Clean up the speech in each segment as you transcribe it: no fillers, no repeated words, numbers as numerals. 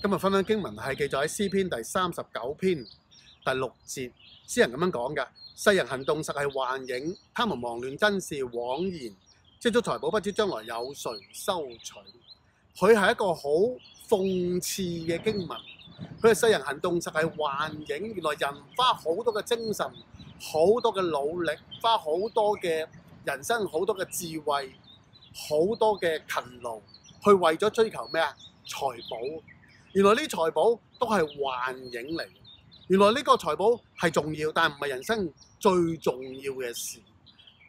今日分享經文係記載喺詩篇第39篇第6節，詩人咁樣講嘅：世人行動實係幻影，他們忙亂真是枉然。積蓄財寶不知將來有誰收取。佢係一個好諷刺嘅經文。佢係世人行動實係幻影，原來人花好多嘅精神、好多嘅努力，花好多嘅人生、好多嘅智慧、好多嘅勤勞，去為咗追求咩啊？財寶。原來呢財寶都係幻影嚟。原來呢個財寶係重要，但唔係人生最重要嘅事。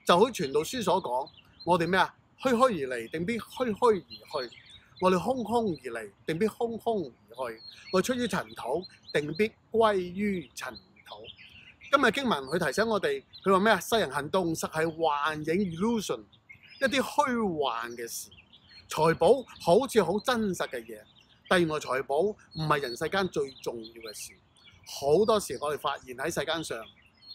就好似傳道書所講，我哋咩啊？虛虛而嚟，定必虛虛而去；我哋空空而嚟，定必空空而去；我哋出於塵土，定必歸於塵土。今日經文佢提醒我哋，佢話咩啊？世人行動實係幻影 illusion， 一啲虛幻嘅事。財寶好似好真實嘅嘢。但原來財寶唔係人世間最重要嘅事。好多時我哋發現喺世間上，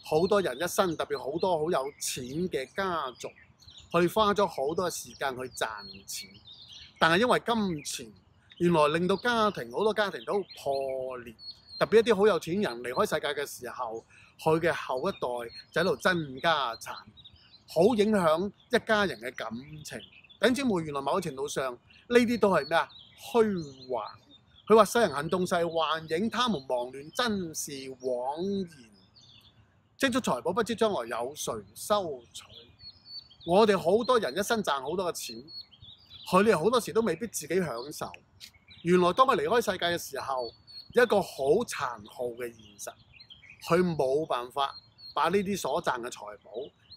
好多人一生，特別好多好有錢嘅家族，佢花咗好多時間去賺錢，但係因為金錢，原來令到家庭好多家庭都破裂。特別一啲好有錢人離開世界嘅時候，佢嘅後一代就喺度爭家產，好影響一家人嘅感情。弟兄姊妹，原來某程度上呢啲都係咩啊？虛幻。佢話世人行動實係幻影，他們忙亂真是枉然。積蓄財寶不知將來有誰收取。我哋好多人一生賺好多嘅錢，佢哋好多時都未必自己享受。原來當佢離開世界嘅時候，一個好殘酷嘅現實，佢冇辦法把呢啲所賺嘅財寶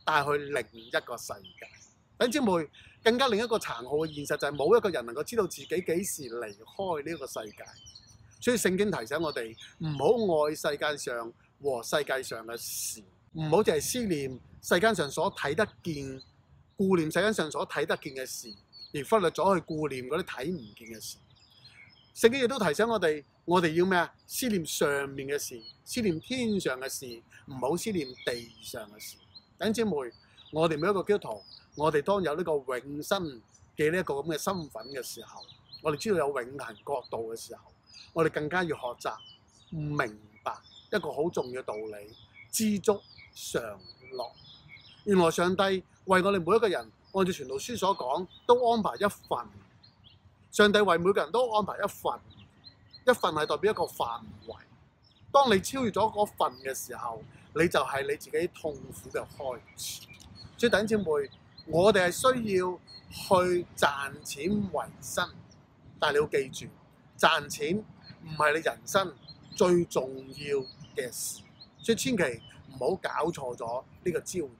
帶去另一個世界。弟兄姊妹，更加另一個殘酷嘅現實就係冇一個人能夠知道自己幾時離開呢個世界。所以聖經提醒我哋唔好愛世界上和世界上嘅事，唔好淨係思念世間上所睇得見、顧念世間上所睇得見嘅事，而忽略咗去顧念嗰啲睇唔見嘅事。聖經亦都提醒我哋要咩啊？思念上面嘅事，思念天上嘅事，唔好思念地上嘅事。弟兄姊妹，我哋每一個基督徒，我哋當有呢個永生嘅呢一個咁嘅身份嘅時候，我哋知道有永恆國度嘅時候，我哋更加要學習明白一個好重要嘅道理：知足常樂。原來上帝為我哋每一個人，按照傳道書所講，都安排一份。上帝為每個人都安排一份，一份係代表一個範圍。當你超越咗嗰份嘅時候，你就係你自己痛苦嘅開始。所以弟兄姊妹，我哋係需要去賺錢為生，但係你要記住，賺錢唔係你人生最重要嘅事，所以千祈唔好搞錯咗呢個焦點。